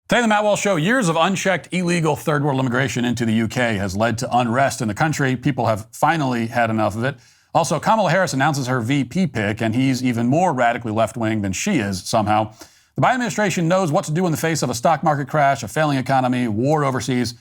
Today, the Matt Walsh Show, years of unchecked illegal third world immigration into the UK has led to unrest in the country. People have finally had enough of it. Also, Kamala Harris announces her VP pick, and he's even more radically left-wing than she is somehow. The Biden administration knows what to do in the face of a stock market crash, a failing economy, war overseas.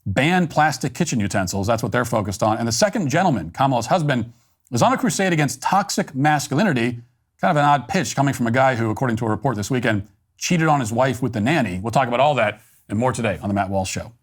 Ban plastic kitchen utensils. That's what they're focused on. And the second gentleman, Kamala's husband, is on a crusade against toxic masculinity. Kind of an odd pitch coming from a guy who, according to a report this weekend, cheated on his wife with the nanny. We'll talk about all that and more today on the Matt Walsh Show.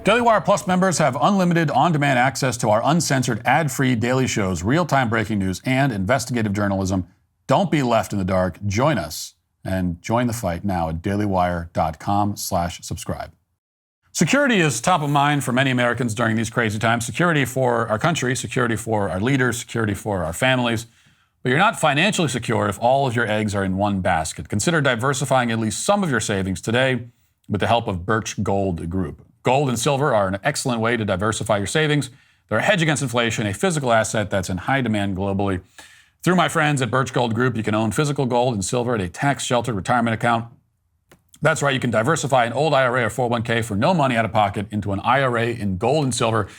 Daily Wire Plus members have unlimited on-demand access to our uncensored, ad-free daily shows, real-time breaking news, and investigative journalism. Don't be left in the dark. Join us and join the fight now at dailywire.com/subscribe. Security is top of mind for many Americans during these crazy times. Security for our country, security for our leaders, security for our families. But you're not financially secure if all of your eggs are in one basket. Consider diversifying at least some of your savings today with the help of Birch Gold Group. Gold and silver are an excellent way to diversify your savings. They're a hedge against inflation, a physical asset that's in high demand globally. Through my friends at Birch Gold Group, you can own physical gold and silver at a tax-sheltered retirement account. That's right, you can diversify an old IRA or 401k for no money out of pocket into an IRA in gold and silver.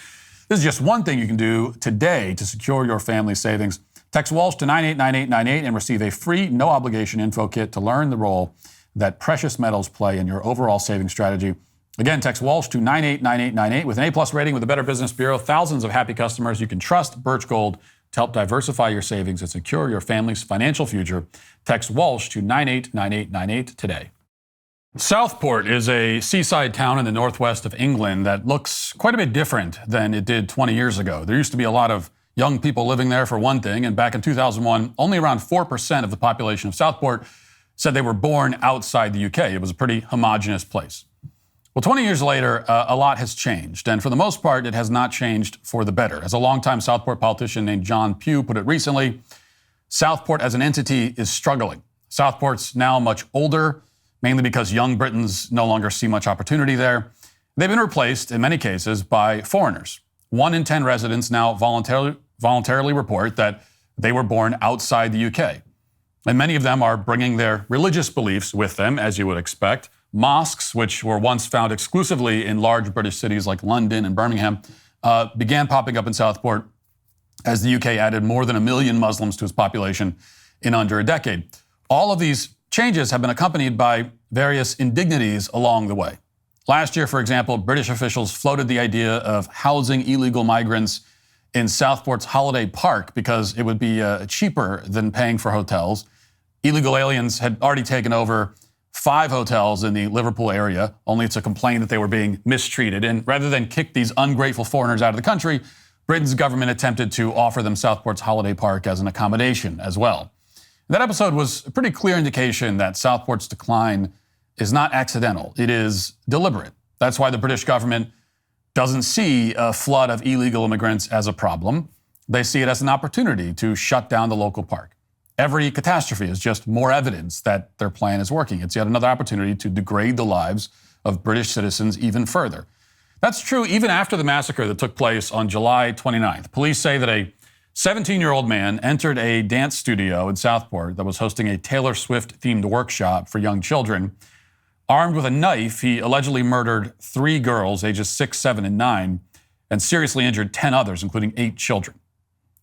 This is just one thing you can do today to secure your family's savings. Text Walsh to 989898 and receive a free, no-obligation info kit to learn the role that precious metals play in your overall saving strategy. Again, text Walsh to 989898 with an A+ rating with the Better Business Bureau. Thousands of happy customers. You can trust Birch Gold to help diversify your savings and secure your family's financial future. Text Walsh to 989898 today. Southport is a seaside town in the northwest of England that looks quite a bit different than it did 20 years ago. There used to be a lot of young people living there for one thing, and back in 2001, only around 4% of the population of Southport said they were born outside the UK. It was a pretty homogenous place. Well, 20 years later, a lot has changed, and for the most part, it has not changed for the better. As a longtime Southport politician named John Pugh put it recently, Southport as an entity is struggling. Southport's now much older, mainly because young Britons no longer see much opportunity there. They've been replaced, in many cases, by foreigners. 1 in 10 residents now voluntarily report that they were born outside the UK. And many of them are bringing their religious beliefs with them, as you would expect. Mosques, which were once found exclusively in large British cities like London and Birmingham, began popping up in Southport as the UK added more than 1 million Muslims to its population in under a decade. All of these changes have been accompanied by various indignities along the way. Last year, for example, British officials floated the idea of housing illegal migrants in Southport's Holiday Park because it would be cheaper than paying for hotels. Illegal aliens had already taken over 5 hotels in the Liverpool area, only to complain that they were being mistreated. And rather than kick these ungrateful foreigners out of the country, Britain's government attempted to offer them Southport's Holiday Park as an accommodation as well. That episode was a pretty clear indication that Southport's decline is not accidental. It is deliberate. That's why the British government doesn't see a flood of illegal immigrants as a problem. They see it as an opportunity to shut down the local park. Every catastrophe is just more evidence that their plan is working. It's yet another opportunity to degrade the lives of British citizens even further. That's true even after the massacre that took place on July 29th. Police say that a 17-year-old man entered a dance studio in Southport that was hosting a Taylor Swift-themed workshop for young children. Armed with a knife, he allegedly murdered 3 girls, ages 6, 7, and 9, and seriously injured 10 others, including 8 children.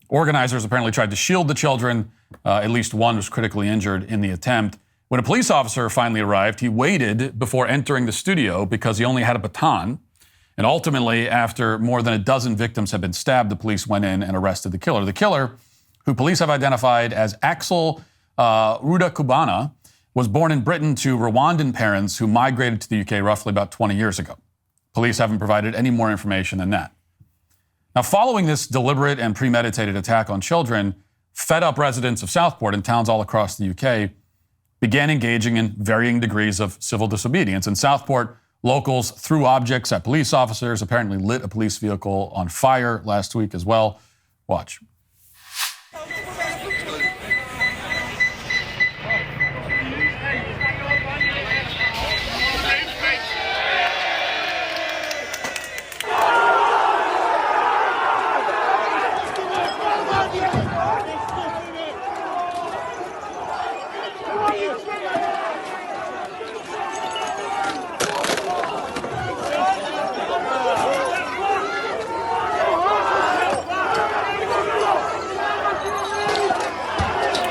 Organizers apparently tried to shield the children. At least one was critically injured in the attempt. When a police officer finally arrived, he waited before entering the studio because he only had a baton. And ultimately, after more than a dozen victims had been stabbed, the police went in and arrested the killer. The killer, who police have identified as Axel Rudakubana, was born in Britain to Rwandan parents who migrated to the UK roughly about 20 years ago. Police haven't provided any more information than that. Now, following this deliberate and premeditated attack on children, fed-up residents of Southport and towns all across the UK began engaging in varying degrees of civil disobedience. In Southport, Locals threw objects at police officers, apparently lit a police vehicle on fire last week as well. Watch.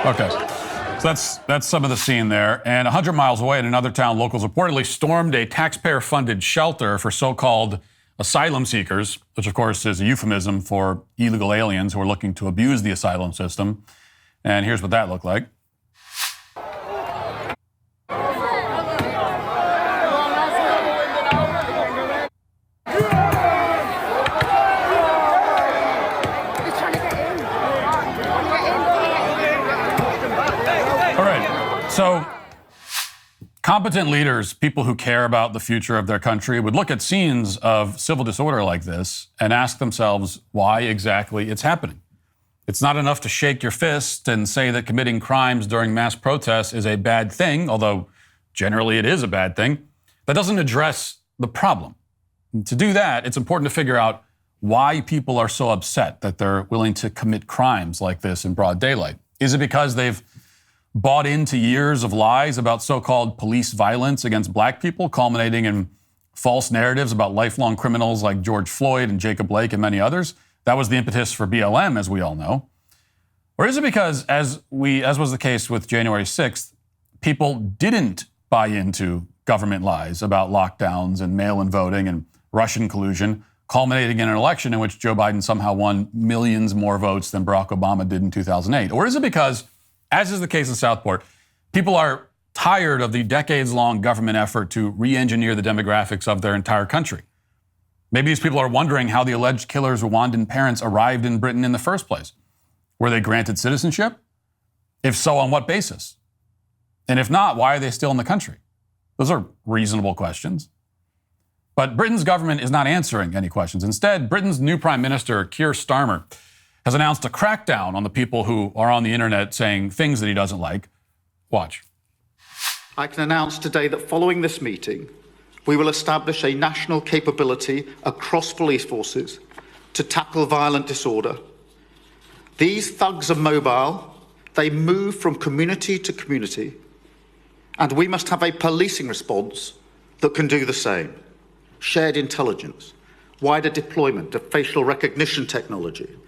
Okay, so that's some of the scene there. And 100 miles away in another town, locals reportedly stormed a taxpayer-funded shelter for so-called asylum seekers, which of course is a euphemism for illegal aliens who are looking to abuse the asylum system. And here's what that looked like. So, competent leaders, people who care about the future of their country, would look at scenes of civil disorder like this and ask themselves why exactly it's happening. It's not enough to shake your fist and say that committing crimes during mass protests is a bad thing, although generally it is a bad thing. That doesn't address the problem. And to do that, it's important to figure out why people are so upset that they're willing to commit crimes like this in broad daylight. Is it because they've bought into years of lies about so-called police violence against black people, culminating in false narratives about lifelong criminals like George Floyd and Jacob Blake and many others? That was the impetus for BLM, as we all know. Or is it because, as was the case with January 6th, people didn't buy into government lies about lockdowns and mail-in voting and Russian collusion, culminating in an election in which Joe Biden somehow won millions more votes than Barack Obama did in 2008? Or is it because, as is the case in Southport, people are tired of the decades-long government effort to re-engineer the demographics of their entire country? Maybe these people are wondering how the alleged killer's Rwandan parents arrived in Britain in the first place. Were they granted citizenship? If so, on what basis? And if not, why are they still in the country? Those are reasonable questions. But Britain's government is not answering any questions. Instead, Britain's new Prime Minister, Keir Starmer, has announced a crackdown on the people who are on the internet saying things that he doesn't like. Watch. I can announce today that following this meeting, we will establish a national capability across police forces to tackle violent disorder. These thugs are mobile. They move from community to community. And we must have a policing response that can do the same. Shared intelligence, wider deployment of facial recognition technology,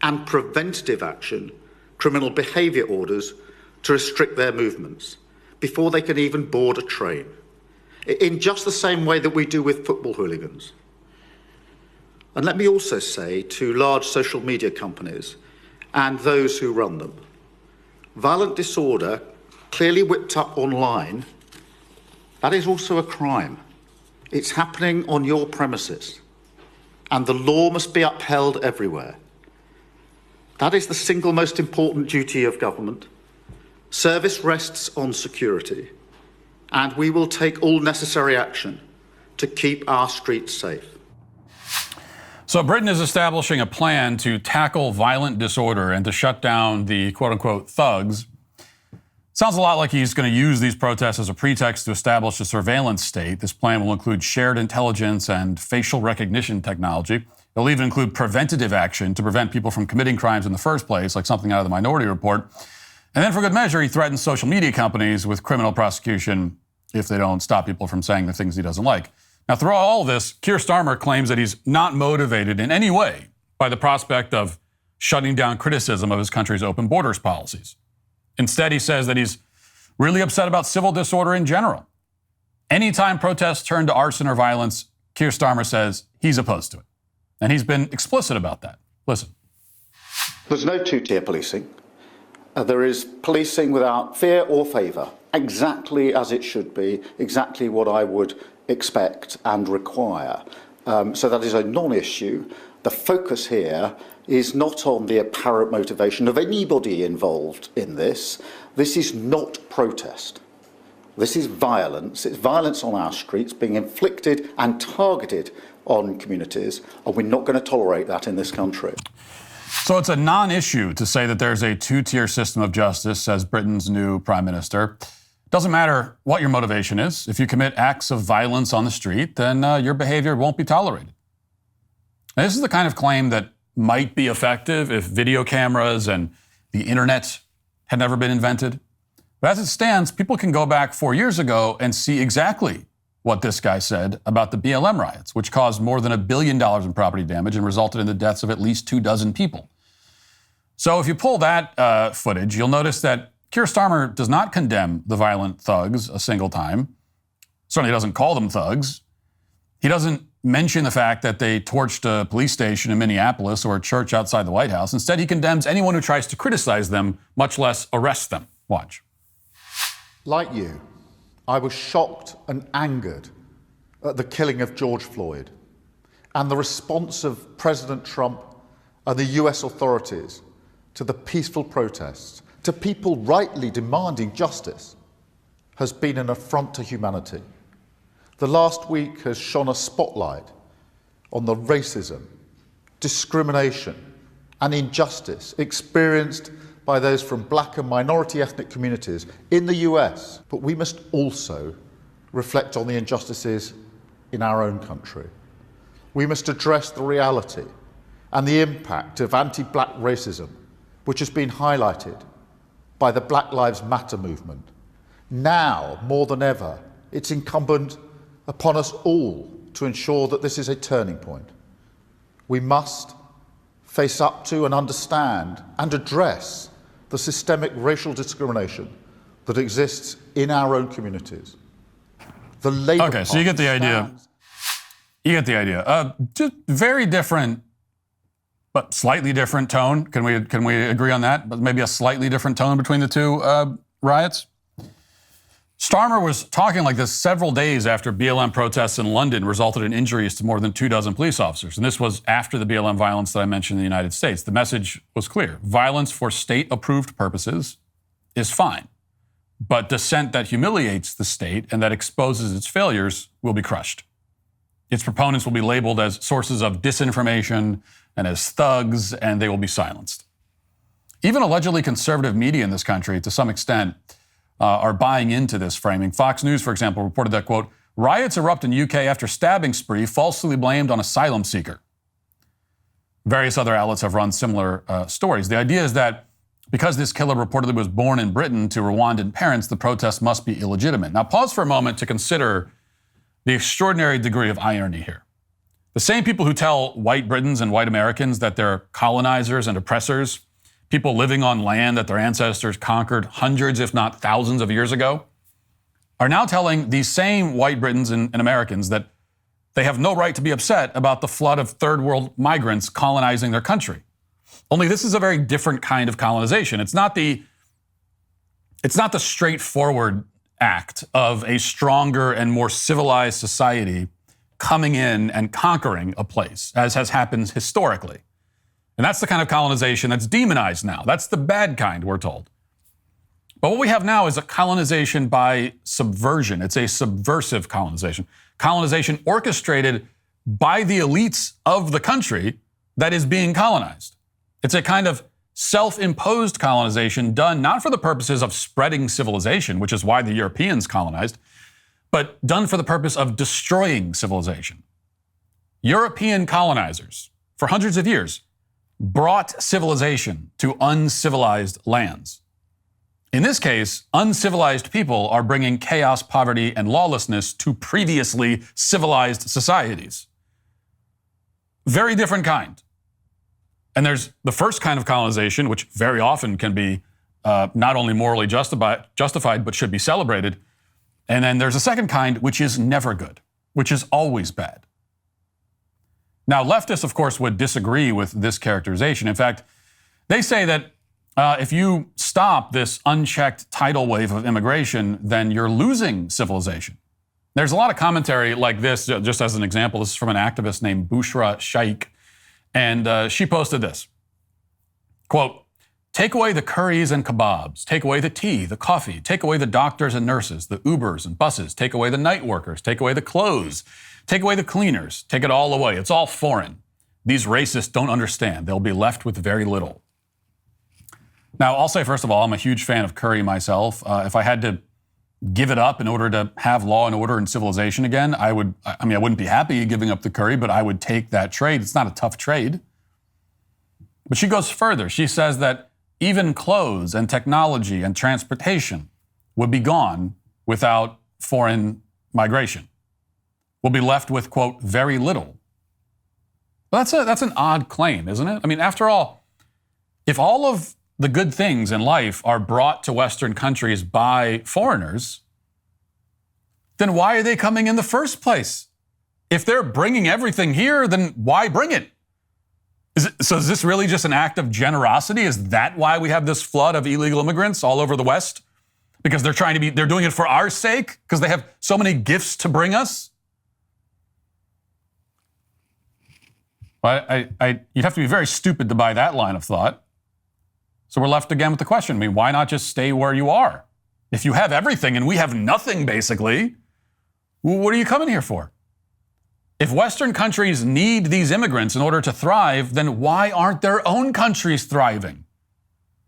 and preventative action, criminal behaviour orders to restrict their movements before they can even board a train, in just the same way that we do with football hooligans. And let me also say to large social media companies and those who run them, violent disorder clearly whipped up online, that is also a crime. It's happening on your premises, and the law must be upheld everywhere. That is the single most important duty of government. Service rests on security, and we will take all necessary action to keep our streets safe. So Britain is establishing a plan to tackle violent disorder and to shut down the quote-unquote thugs. Sounds a lot like he's going to use these protests as a pretext to establish a surveillance state. This plan will include shared intelligence and facial recognition technology. It'll even include preventative action to prevent people from committing crimes in the first place, like something out of the Minority Report. And then for good measure, he threatens social media companies with criminal prosecution if they don't stop people from saying the things he doesn't like. Now, through all of this, Keir Starmer claims that he's not motivated in any way by the prospect of shutting down criticism of his country's open borders policies. Instead, he says that he's really upset about civil disorder in general. Anytime protests turn to arson or violence, Keir Starmer says he's opposed to it. And he's been explicit about that. Listen. There's no two-tier policing. There is policing without fear or favour, exactly as it should be, exactly what I would expect and require. So that is a non-issue. The focus here is not on the apparent motivation of anybody involved in this. This is not protest. This is violence. It's violence on our streets being inflicted and targeted on communities, and we're not going to tolerate that in this country. So it's a non-issue to say that there's a two-tier system of justice, says Britain's new prime minister. Doesn't matter what your motivation is. If you commit acts of violence on the street, then your behavior won't be tolerated. Now, this is the kind of claim that might be effective if video cameras and the internet had never been invented. But as it stands, people can go back 4 years ago and see exactly what this guy said about the BLM riots, which caused more than $1 billion in property damage and resulted in the deaths of at least 24 people. So if you pull that footage, you'll notice that Keir Starmer does not condemn the violent thugs a single time. Certainly doesn't call them thugs. He doesn't mention the fact that they torched a police station in Minneapolis or a church outside the White House. Instead, he condemns anyone who tries to criticize them, much less arrest them. Watch. Like you, I was shocked and angered at the killing of George Floyd and the response of President Trump and the US authorities to the peaceful protests, to people rightly demanding justice, has been an affront to humanity. The last week has shone a spotlight on the racism, discrimination, and injustice experienced by those from black and minority ethnic communities in the US. But we must also reflect on the injustices in our own country. We must address the reality and the impact of anti-black racism, which has been highlighted by the Black Lives Matter movement. Now, more than ever, it's incumbent upon us all to ensure that this is a turning point. We must face up to and understand and address the systemic racial discrimination that exists in our own communities. The Labour Okay, so you get the idea. You get the idea. Just very different, but slightly different tone. Can we agree on that? But maybe a slightly different tone between the two riots. Starmer was talking like this several days after BLM protests in London resulted in injuries to more than 24 police officers. And this was after the BLM violence that I mentioned in the United States. The message was clear. Violence for state-approved purposes is fine. But dissent that humiliates the state and that exposes its failures will be crushed. Its proponents will be labeled as sources of disinformation and as thugs, and they will be silenced. Even allegedly conservative media in this country, to some extent, are buying into this framing. Fox News, for example, reported that, quote, riots erupt in UK after stabbing spree falsely blamed on asylum seeker. Various other outlets have run similar stories. The idea is that because this killer reportedly was born in Britain to Rwandan parents, the protest must be illegitimate. Now, pause for a moment to consider the extraordinary degree of irony here. The same people who tell white Britons and white Americans that they're colonizers and oppressors, people living on land that their ancestors conquered hundreds, if not thousands of years ago, are now telling these same white Britons and Americans that they have no right to be upset about the flood of third world migrants colonizing their country. Only this is a very different kind of colonization. It's not the straightforward act of a stronger and more civilized society coming in and conquering a place, as has happened historically. And that's the kind of colonization that's demonized now. That's the bad kind, we're told. But what we have now is a colonization by subversion. It's a subversive colonization. Colonization orchestrated by the elites of the country that is being colonized. It's a kind of self-imposed colonization done not for the purposes of spreading civilization, which is why the Europeans colonized, but done for the purpose of destroying civilization. European colonizers, for hundreds of years, brought civilization to uncivilized lands. In this case, uncivilized people are bringing chaos, poverty, and lawlessness to previously civilized societies. Very different kind. And there's the first kind of colonization, which very often can be not only morally justified, but should be celebrated. And then there's a second kind, which is never good, which is always bad. Now, leftists, of course, would disagree with this characterization. In fact, they say that if you stop this unchecked tidal wave of immigration, then you're losing civilization. There's a lot of commentary like this, just as an example. This is from an activist named Bushra Shaikh, and she posted this. Quote, Take away the curries and kebabs. Take away the tea, the coffee. Take away the doctors and nurses, the Ubers and buses. Take away the night workers. Take away the clothes. Take away the cleaners. Take it all away. It's all foreign. These racists don't understand. They'll be left with very little. Now, I'll say, first of all, I'm a huge fan of curry myself. If I had to give it up in order to have law and order and civilization again, I wouldn't be happy giving up the curry, but I would take that trade. It's not a tough trade. But she goes further. She says that even clothes and technology and transportation would be gone without foreign migration. We'll be left with, quote, very little. Well, that's an odd claim, isn't it? I mean, after all, if all of the good things in life are brought to Western countries by foreigners, then why are they coming in the first place? If they're bringing everything here, then why bring it? So is this really just an act of generosity? Is that why we have this flood of illegal immigrants all over the West? Because they're doing it for our sake? Because they have so many gifts to bring us? Well, you'd have to be very stupid to buy that line of thought. So we're left again with the question, why not just stay where you are? If you have everything and we have nothing, basically, what are you coming here for? If Western countries need these immigrants in order to thrive, then why aren't their own countries thriving?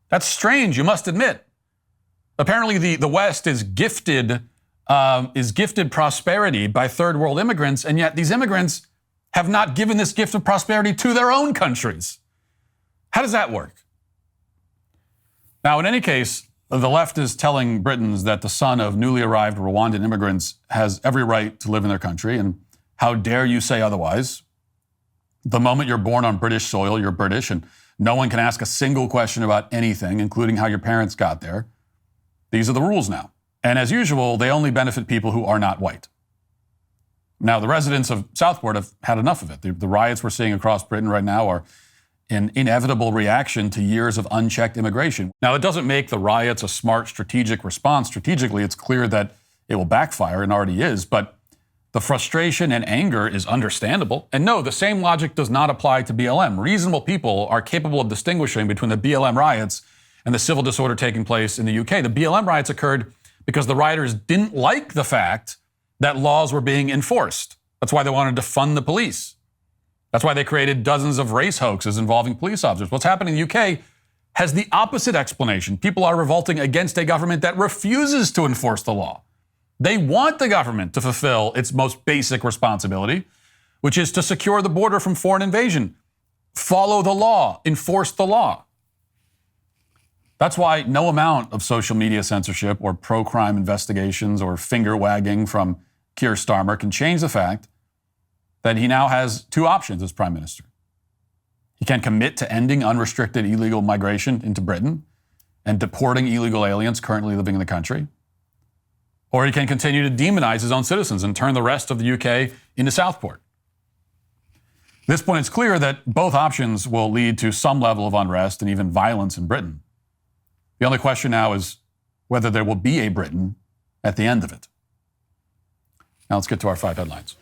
That's strange, you must admit. Apparently the West is gifted prosperity by third world immigrants, and yet these immigrants have not given this gift of prosperity to their own countries. How does that work? Now, in any case, the left is telling Britons that the son of newly arrived Rwandan immigrants has every right to live in their country, and how dare you say otherwise? The moment you're born on British soil, you're British, and no one can ask a single question about anything, including how your parents got there. These are the rules now. And as usual, they only benefit people who are not white. Now, the residents of Southport have had enough of it. The riots we're seeing across Britain right now are an inevitable reaction to years of unchecked immigration. Now, it doesn't make the riots a smart strategic response. Strategically, it's clear that it will backfire and already is, but the frustration and anger is understandable. And no, the same logic does not apply to BLM. Reasonable people are capable of distinguishing between the BLM riots and the civil disorder taking place in the UK. The BLM riots occurred because the rioters didn't like the fact that laws were being enforced. That's why they wanted to fund the police. That's why they created dozens of race hoaxes involving police officers. What's happening in the UK has the opposite explanation. People are revolting against a government that refuses to enforce the law. They want the government to fulfill its most basic responsibility, which is to secure the border from foreign invasion. Follow the law, enforce the law. That's why no amount of social media censorship or pro-crime investigations or finger wagging from Keir Starmer can change the fact that he now has two options as prime minister. He can commit to ending unrestricted illegal migration into Britain and deporting illegal aliens currently living in the country, or he can continue to demonize his own citizens and turn the rest of the UK into Southport. At this point, it's clear that both options will lead to some level of unrest and even violence in Britain. The only question now is whether there will be a Britain at the end of it. Now let's get to our 5 headlines.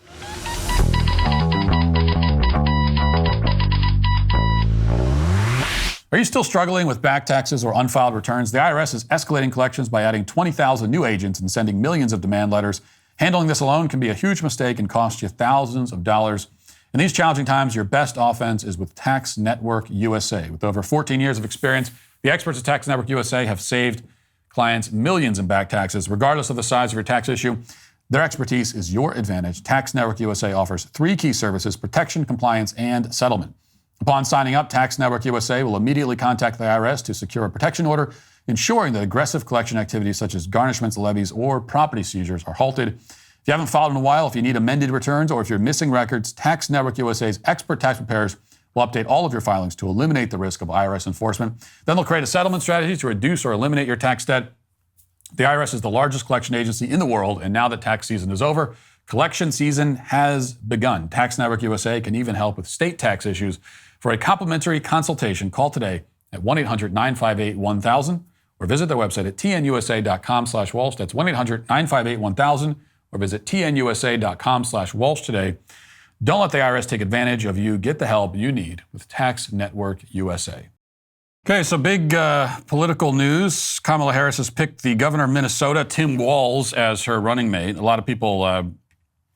Are you still struggling with back taxes or unfiled returns? The IRS is escalating collections by adding 20,000 new agents and sending millions of demand letters. Handling this alone can be a huge mistake and cost you thousands of dollars. In these challenging times, your best offense is with Tax Network USA. With over 14 years of experience, the experts at Tax Network USA have saved clients millions in back taxes. Regardless of the size of your tax issue, their expertise is your advantage. Tax Network USA offers 3 key services: protection, compliance, and settlement. Upon signing up, Tax Network USA will immediately contact the IRS to secure a protection order, ensuring that aggressive collection activities such as garnishments, levies, or property seizures are halted. If you haven't filed in a while, if you need amended returns, or if you're missing records, Tax Network USA's expert tax preparers will update all of your filings to eliminate the risk of IRS enforcement. Then they'll create a settlement strategy to reduce or eliminate your tax debt. The IRS is the largest collection agency in the world, and now that tax season is over, collection season has begun. Tax Network USA can even help with state tax issues. For a complimentary consultation, call today at 1-800-958-1000 or visit their website at tnusa.com/Walsh. That's 1-800-958-1000 or visit tnusa.com/Walsh today. Don't let the IRS take advantage of you. Get the help you need with Tax Network USA. Okay, so big political news. Kamala Harris has picked the governor of Minnesota, Tim Walz, as her running mate. A lot of people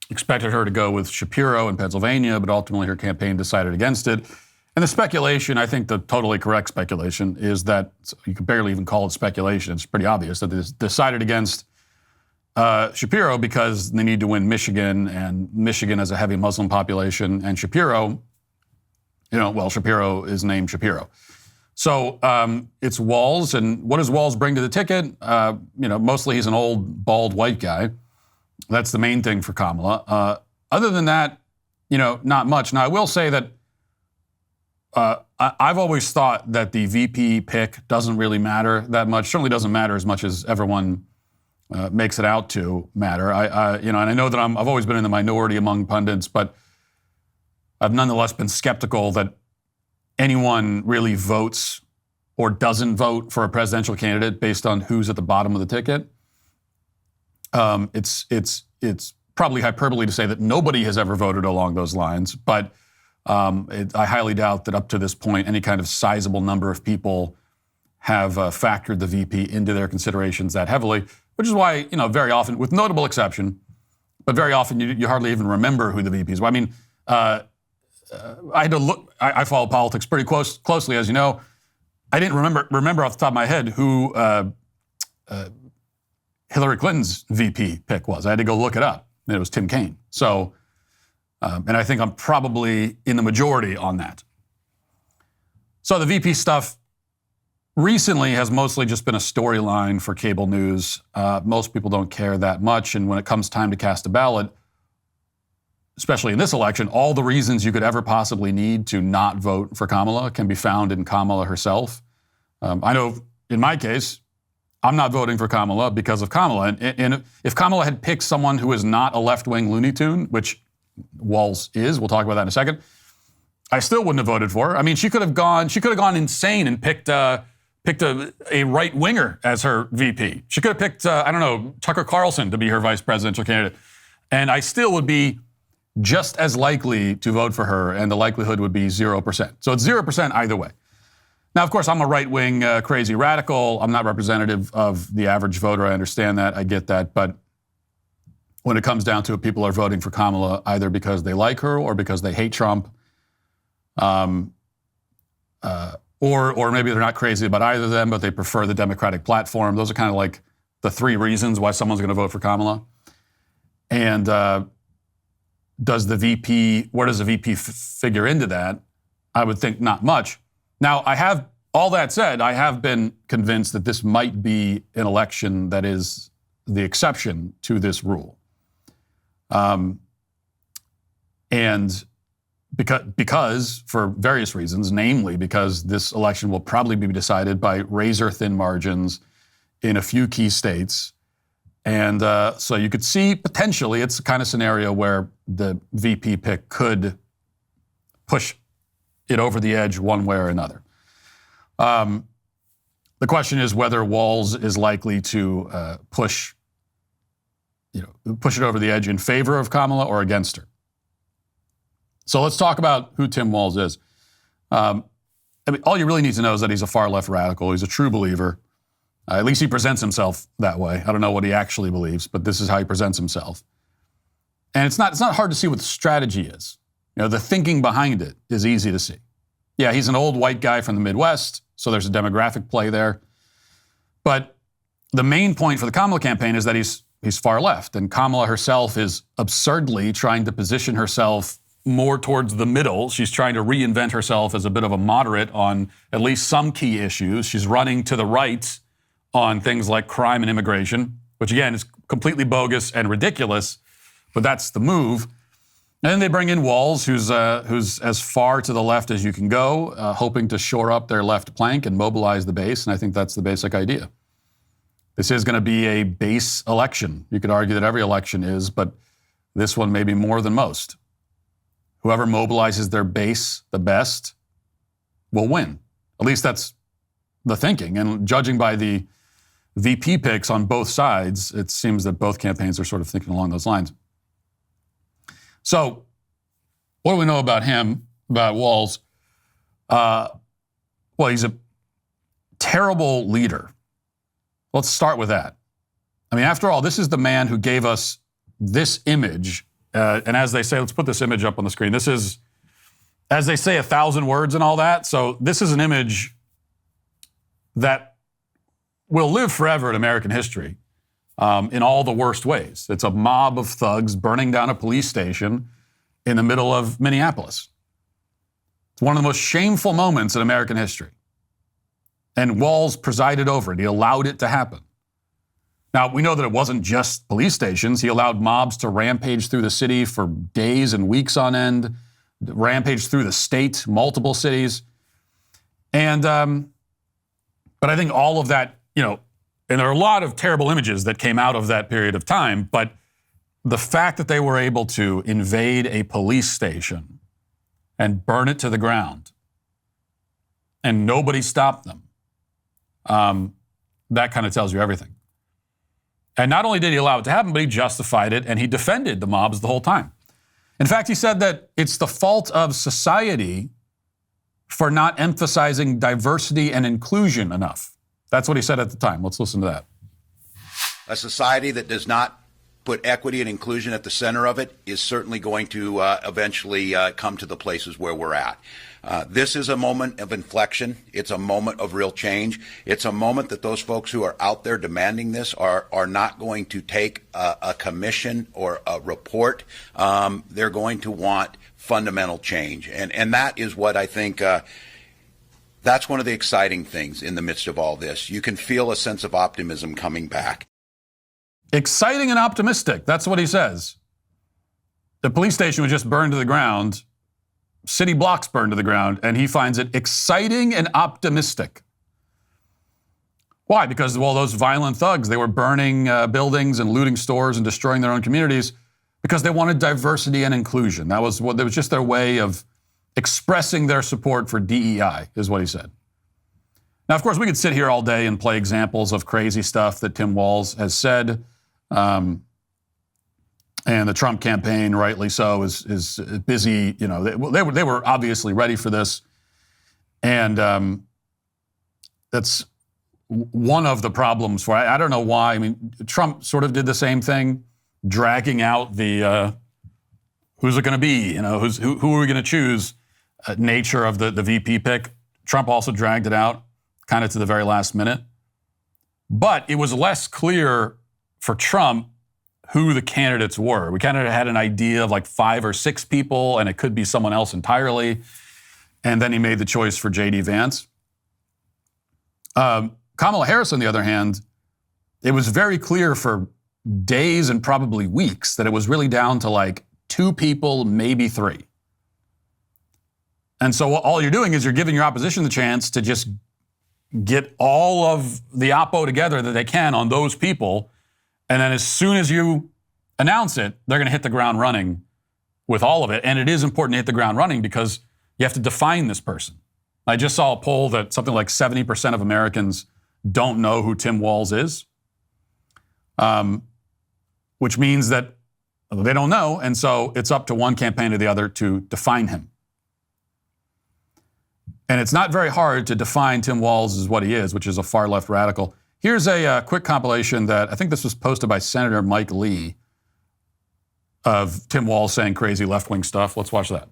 expected her to go with Shapiro in Pennsylvania, but ultimately her campaign decided against it. And the speculation, I think the totally correct speculation, is that you could barely even call it speculation. It's pretty obvious that they decided against Shapiro because they need to win Michigan, and Michigan has a heavy Muslim population, and Shapiro, Shapiro is named Shapiro. So it's Walz, and what does Walz bring to the ticket? Mostly he's an old, bald, white guy. That's the main thing for Kamala. Other than that, not much. Now, I will say that I've always thought that the VP pick doesn't really matter that much. Certainly doesn't matter as much as everyone makes it out to matter. And I know that I've always been in the minority among pundits, but I've nonetheless been skeptical that anyone really votes or doesn't vote for a presidential candidate based on who's at the bottom of the ticket. It's probably hyperbole to say that nobody has ever voted along those lines, but I highly doubt that up to this point any kind of sizable number of people have factored the VP into their considerations that heavily, which is why, very often, with notable exception, but very often you hardly even remember who the VPs were. I mean, I had to look. I follow politics pretty closely, as you know. I didn't remember off the top of my head who Hillary Clinton's VP pick was. I had to go look it up, and it was Tim Kaine. So, and I think I'm probably in the majority on that. So the VP stuff recently has mostly just been a storyline for cable news. Most people don't care that much, and when it comes time to cast a ballot, especially in this election, all the reasons you could ever possibly need to not vote for Kamala can be found in Kamala herself. I know in my case, I'm not voting for Kamala because of Kamala. And if Kamala had picked someone who is not a left-wing Looney Tune, which Walz is, we'll talk about that in a second, I still wouldn't have voted for her. I mean, she could have gone insane and picked a right-winger as her VP. She could have picked, Tucker Carlson to be her vice presidential candidate. And I still would be just as likely to vote for her, and the likelihood would be 0%. So it's 0% either way. Now, of course, I'm a right-wing crazy radical. I'm not representative of the average voter. I understand that. I get that. But when it comes down to it, people are voting for Kamala either because they like her or because they hate Trump. Or maybe they're not crazy about either of them, but they prefer the Democratic platform. Those are kind of like the three reasons why someone's going to vote for Kamala. And where does the VP figure into that? I would think not much. Now, all that said, I have been convinced that this might be an election that is the exception to this rule. And because for various reasons, namely because this election will probably be decided by razor-thin margins in a few key states. And so you could see potentially it's the kind of scenario where the VP pick could push it over the edge one way or another. The question is whether Walz is likely to push it over the edge in favor of Kamala or against her. So let's talk about who Tim Walz is. All you really need to know is that he's a far-left radical. He's a true believer. At least he presents himself that way. I don't know what he actually believes, but this is how he presents himself. And it's not hard to see what the strategy is. The thinking behind it is easy to see. Yeah, he's an old white guy from the Midwest, so there's a demographic play there. But the main point for the Kamala campaign is that he's far left, and Kamala herself is absurdly trying to position herself more towards the middle. She's trying to reinvent herself as a bit of a moderate on at least some key issues. She's running to the right on things like crime and immigration, which again is completely bogus and ridiculous, but that's the move. And then they bring in Walz, who's as far to the left as you can go, hoping to shore up their left flank and mobilize the base, and I think that's the basic idea. This is going to be a base election. You could argue that every election is, but this one maybe more than most. Whoever mobilizes their base the best will win. At least that's the thinking. And judging by the VP picks on both sides, it seems that both campaigns are sort of thinking along those lines. So what do we know about him, about Walz? Well, he's a terrible leader. Let's start with that. I mean, after all, this is the man who gave us this image. And as they say, let's put this image up on the screen. This is, as they say, 1,000 words and all that. So this is an image that will live forever in American history in all the worst ways. It's a mob of thugs burning down a police station in the middle of Minneapolis. It's one of the most shameful moments in American history. And Walz presided over it. He allowed it to happen. Now, we know that it wasn't just police stations. He allowed mobs to rampage through the city for days and weeks on end, rampage through the state, multiple cities. And, but I think all of that, and there are a lot of terrible images that came out of that period of time, but the fact that they were able to invade a police station and burn it to the ground and nobody stopped them, that kind of tells you everything. And not only did he allow it to happen, but he justified it and he defended the mobs the whole time. In fact, he said that it's the fault of society for not emphasizing diversity and inclusion enough. That's what he said at the time. Let's listen to that. A society that does not put equity and inclusion at the center of it is certainly going to eventually come to the places where we're at. This is a moment of inflection. It's a moment of real change. It's a moment that those folks who are out there demanding this are not going to take a commission or a report. They're going to want fundamental change. And that is what I think that's one of the exciting things in the midst of all this. You can feel a sense of optimism coming back. Exciting and optimistic. That's what he says. The police station was just burned to the ground. City blocks burned to the ground, and he finds it exciting and optimistic. Why? Because, well, those violent thugs, they were burning buildings and looting stores and destroying their own communities because they wanted diversity and inclusion. That was just their way of expressing their support for DEI, is what he said. Now, of course, we could sit here all day and play examples of crazy stuff that Tim Walz has said. And the Trump campaign, rightly so, is busy. They were obviously ready for this. And that's one of the problems for, I don't know why. I mean, Trump sort of did the same thing, dragging out the, who's it going to be? Who are we going to choose? Nature of the VP pick. Trump also dragged it out kind of to the very last minute. But it was less clear for Trump who the candidates were. We kind of had an idea of like 5 or 6 people, and it could be someone else entirely. And then he made the choice for J.D. Vance. Kamala Harris, on the other hand, it was very clear for days and probably weeks that it was really down to like 2 people, maybe 3. And so all you're doing is you're giving your opposition the chance to just get all of the oppo together that they can on those people. And then as soon as you announce it, they're going to hit the ground running with all of it. And it is important to hit the ground running because you have to define this person. I just saw a poll that something like 70% of Americans don't know who Tim Walz is, which means that they don't know. And so it's up to one campaign or the other to define him. And it's not very hard to define Tim Walz as what he is, which is a far-left radical. Here's a quick compilation that I think this was posted by Senator Mike Lee of Tim Walz saying crazy left-wing stuff. Let's watch that.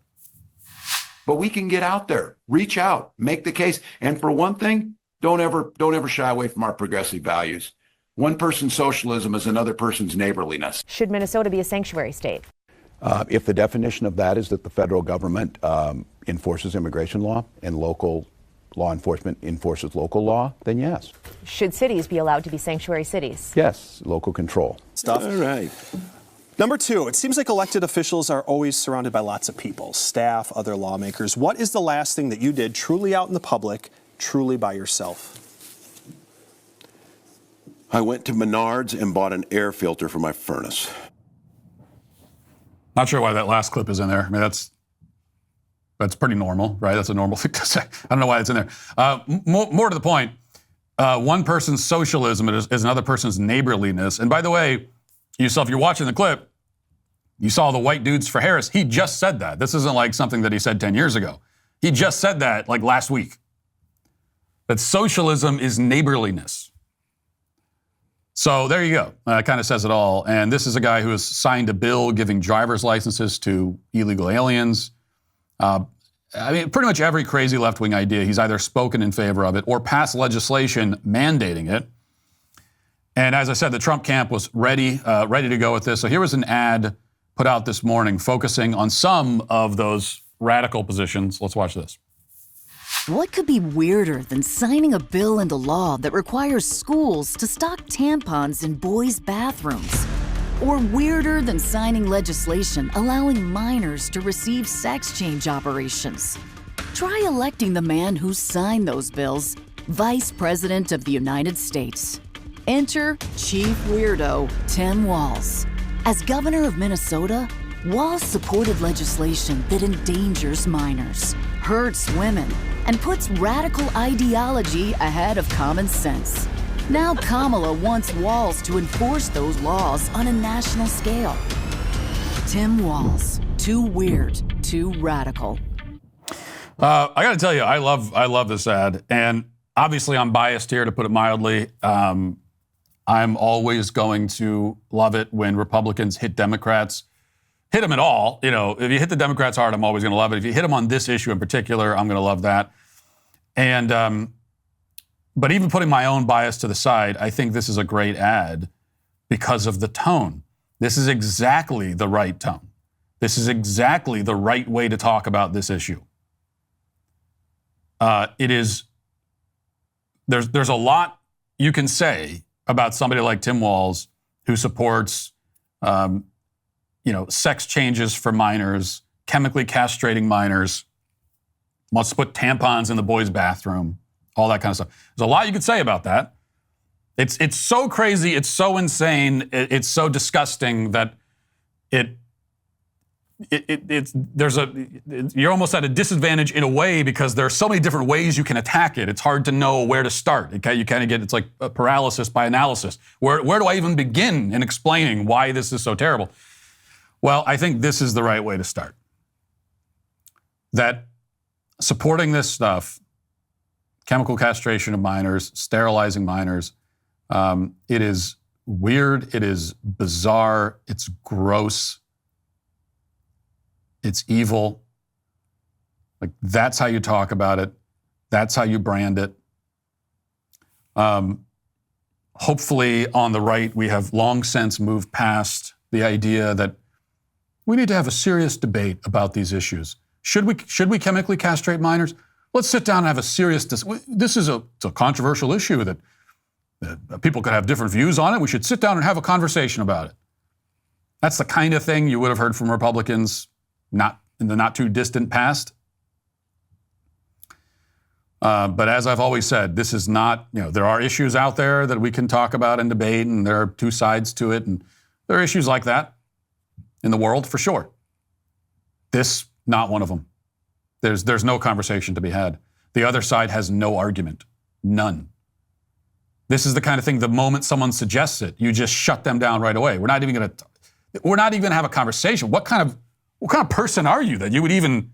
But we can get out there, reach out, make the case. And for one thing, don't ever shy away from our progressive values. One person's socialism is another person's neighborliness. Should Minnesota be a sanctuary state? If the definition of that is that the federal government enforces immigration law and local law enforcement enforces local law, then yes. Should cities be allowed to be sanctuary cities? Yes, local control. Stuff. All right. Number 2, it seems like elected officials are always surrounded by lots of people, staff, other lawmakers. What is the last thing that you did truly out in the public, truly by yourself? I went to Menards and bought an air filter for my furnace. Not sure why that last clip is in there. I mean, that's pretty normal, right? That's a normal thing to say. I don't know why it's in there. More to the point, one person's socialism is another person's neighborliness. And by the way, if you're watching the clip, you saw the white dudes for Harris. He just said that. This isn't like something that he said 10 years ago. He just said that like last week. that socialism is neighborliness. So there you go. It kind of says it all. And this is a guy who has signed a bill giving driver's licenses to illegal aliens. I mean, pretty much every crazy left-wing idea, he's either spoken in favor of it or passed legislation mandating it. And as I said, the Trump camp was ready to go with this. So here was an ad put out this morning focusing on some of those radical positions. Let's watch this. What could be weirder than signing a bill into law that requires schools to stock tampons in boys' bathrooms? Or weirder than signing legislation allowing minors to receive sex change operations? Try electing the man who signed those bills Vice President of the United States. Enter Chief Weirdo Tim Walz. As governor of Minnesota, Walz supported legislation that endangers minors, hurts women, and puts radical ideology ahead of common sense. Now Kamala wants Walz to enforce those laws on a national scale. Tim Walz, too weird, too radical. I got to tell you, I love this ad, and obviously I'm biased here, to put it mildly. I'm always going to love it when Republicans hit Democrats. Hit them at all. You know, if you hit the Democrats hard, I'm always going to love it. If you hit them on this issue in particular, I'm going to love that. And but even putting my own bias to the side, I think this is a great ad because of the tone. This is exactly the right tone. This is exactly the right way to talk about this issue. It is. There's a lot you can say about somebody like Tim Walz who supports, sex changes for minors, chemically castrating minors, wants to put tampons in the boys' bathroom, all that kind of stuff. There's a lot you could say about that. It's so crazy, it's so insane, it's so disgusting that you're almost at a disadvantage in a way because there are so many different ways you can attack it. It's hard to know where to start. You kind of get, it's like a paralysis by analysis. Where do I even begin in explaining why this is so terrible? Well, I think this is the right way to start. That supporting this stuff, chemical castration of minors, sterilizing minors, it is weird, it is bizarre, it's gross, it's evil. Like, that's how you talk about it. That's how you brand it. Hopefully on the right, we have long since moved past the idea that we need to have a serious debate about these issues. Should we chemically castrate minors? Let's sit down and have a serious this is a controversial issue that people could have different views on it. We should sit down and have a conversation about it. That's the kind of thing you would have heard from Republicans not in the not too distant past. But as I've always said, this is not, there are issues out there that we can talk about and debate, and there are two sides to it, and there are issues like that in the world for sure. This, not one of them. There's no conversation to be had. The other side has no argument. None. This is the kind of thing, the moment someone suggests it, you just shut them down right away. We're not even going to have a conversation. What kind of person are you that you would even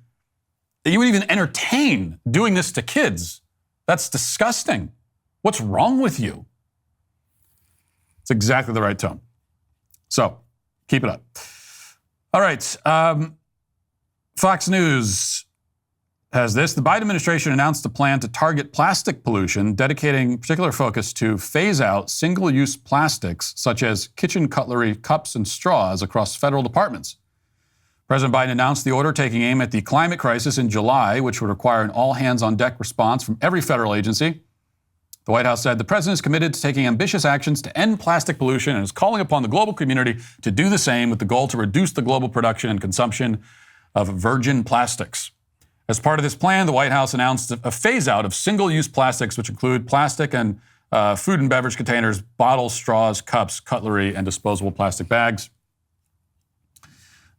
entertain doing this to kids? That's disgusting. What's wrong with you? It's exactly the right tone. So, keep it up. All right. Fox News has this. The Biden administration announced a plan to target plastic pollution, dedicating particular focus to phase out single-use plastics, such as kitchen cutlery, cups, and straws across federal departments. President Biden announced the order taking aim at the climate crisis in July, which would require an all-hands-on-deck response from every federal agency. The White House said the president is committed to taking ambitious actions to end plastic pollution and is calling upon the global community to do the same, with the goal to reduce the global production and consumption of virgin plastics. As part of this plan, the White House announced a phase-out of single-use plastics, which include plastic and food and beverage containers, bottles, straws, cups, cutlery, and disposable plastic bags.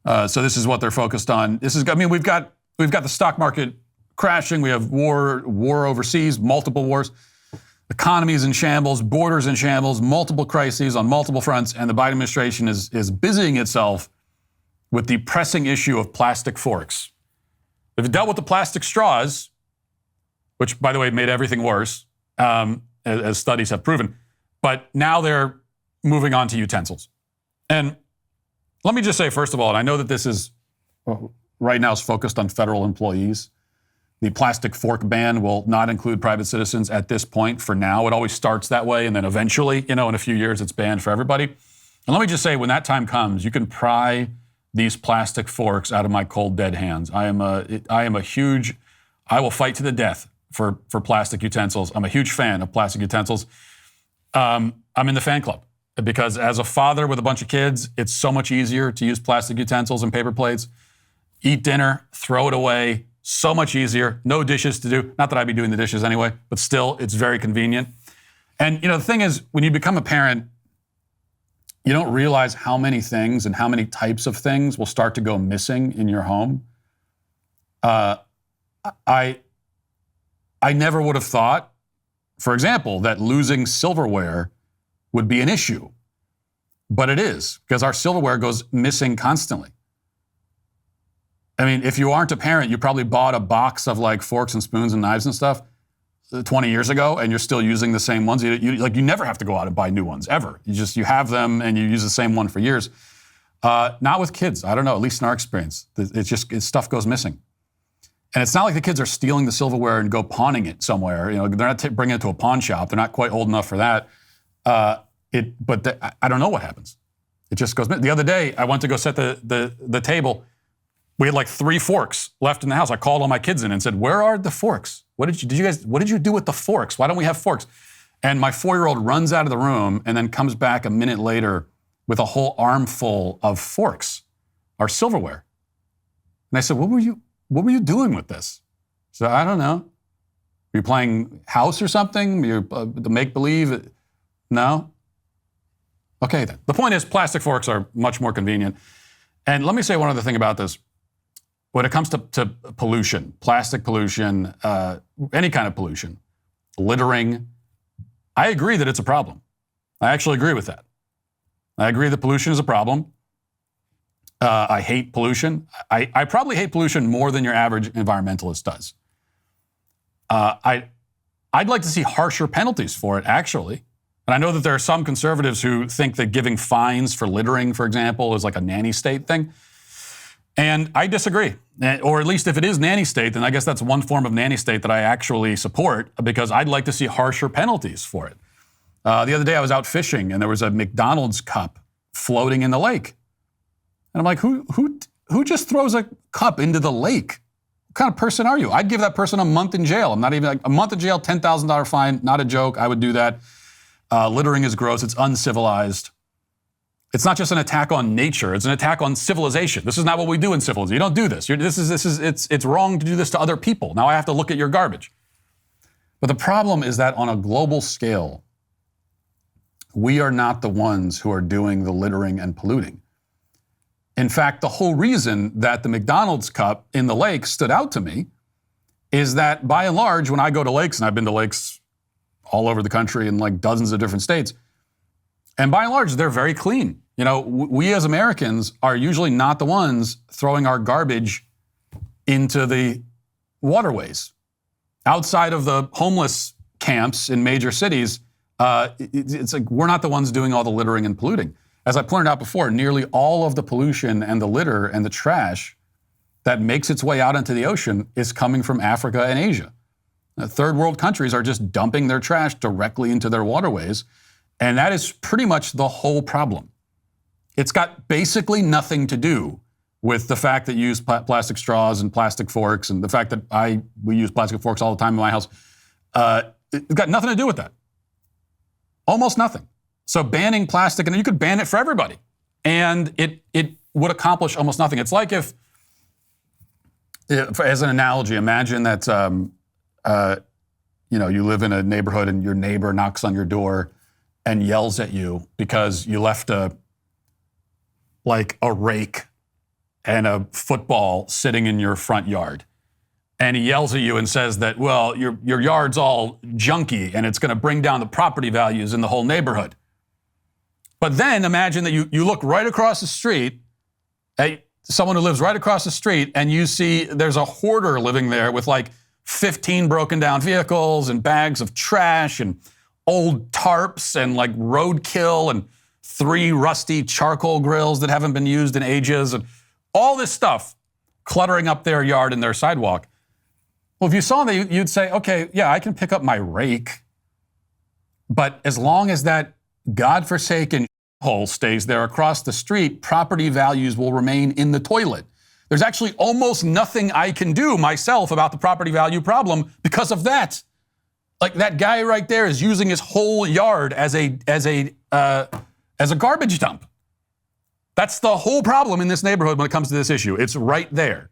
So this is what they're focused on. We've got the stock market crashing. We have war overseas, multiple wars. Economy is in shambles, borders in shambles, multiple crises on multiple fronts, and the Biden administration is busying itself with the pressing issue of plastic forks. If you dealt with the plastic straws, which, by the way, made everything worse, as studies have proven. But now they're moving on to utensils. And let me just say, first of all, and I know that this is right now is focused on federal employees. The plastic fork ban will not include private citizens at this point for now. It always starts that way, and then eventually, in a few years, it's banned for everybody. And let me just say, when that time comes, you can pry these plastic forks out of my cold, dead hands. I will fight to the death for plastic utensils. I'm a huge fan of plastic utensils. I'm in the fan club because as a father with a bunch of kids, it's so much easier to use plastic utensils and paper plates. Eat dinner, throw it away. So much easier. No dishes to do. Not that I'd be doing the dishes anyway, but still, it's very convenient. And, the thing is, when you become a parent, you don't realize how many things and how many types of things will start to go missing in your home. I never would have thought, for example, that losing silverware would be an issue. But it is, because our silverware goes missing constantly. I mean, if you aren't a parent, you probably bought a box of like forks and spoons and knives and stuff 20 years ago, and you're still using the same ones. You never have to go out and buy new ones, ever. You have them, and you use the same one for years. Not with kids. I don't know, at least in our experience. Stuff goes missing. And it's not like the kids are stealing the silverware and go pawning it somewhere. They're not bringing it to a pawn shop. They're not quite old enough for that. I don't know what happens. It just goes missing. The other day, I went to go set the table. We had like 3 forks left in the house. I called all my kids in and said, "Where are the forks? What did you do with the forks? Why don't we have forks?" And my 4-year-old runs out of the room and then comes back a minute later with a whole armful of forks, our silverware. And I said, "What were you doing with this?" So I don't know. Were you playing house or something? The make-believe? No? Okay then. The point is, plastic forks are much more convenient. And let me say one other thing about this. When it comes to pollution, plastic pollution, any kind of pollution, littering, I agree that it's a problem. I actually agree with that. I agree that pollution is a problem. I hate pollution. I probably hate pollution more than your average environmentalist does. I'd like to see harsher penalties for it, actually. And I know that there are some conservatives who think that giving fines for littering, for example, is like a nanny state thing. And I disagree. Or at least if it is nanny state, then I guess that's one form of nanny state that I actually support, because I'd like to see harsher penalties for it. The other day I was out fishing and there was a McDonald's cup floating in the lake. And I'm like, who just throws a cup into the lake? What kind of person are you? I'd give that person a month in jail. I'm not even like a month in jail, $10,000 fine, not a joke. I would do that. Littering is gross. It's uncivilized. It's not just an attack on nature. It's an attack on civilization. This is not what we do in civilization. You don't do this. It's wrong to do this to other people. Now I have to look at your garbage. But the problem is that on a global scale, we are not the ones who are doing the littering and polluting. In fact, the whole reason that the McDonald's cup in the lake stood out to me is that by and large, when I go to lakes, and I've been to lakes all over the country in like dozens of different states, and by and large, they're very clean. We as Americans are usually not the ones throwing our garbage into the waterways. Outside of the homeless camps in major cities, it's like we're not the ones doing all the littering and polluting. As I pointed out before, nearly all of the pollution and the litter and the trash that makes its way out into the ocean is coming from Africa and Asia. Third world countries are just dumping their trash directly into their waterways. And that is pretty much the whole problem. It's got basically nothing to do with the fact that you use plastic straws and plastic forks and the fact that we use plastic forks all the time in my house. It's got nothing to do with that. Almost nothing. So banning plastic, and you could ban it for everybody. And it would accomplish almost nothing. It's like if as an analogy, imagine that you live in a neighborhood and your neighbor knocks on your door and yells at you because you left a rake and a football sitting in your front yard. And he yells at you and says that, well, your yard's all junky and it's going to bring down the property values in the whole neighborhood. But then imagine that you look right across the street at someone who lives right across the street and you see there's a hoarder living there with like 15 broken down vehicles and bags of trash and old tarps and like roadkill and 3 rusty charcoal grills that haven't been used in ages and all this stuff cluttering up their yard and their sidewalk. Well, if you saw that, you'd say, okay, yeah, I can pick up my rake, but as long as that godforsaken hole stays there across the street, property values will remain in the toilet. There's actually almost nothing I can do myself about the property value problem because of that. Like that guy right there is using his whole yard as a garbage dump. That's the whole problem in this neighborhood when it comes to this issue. It's right there.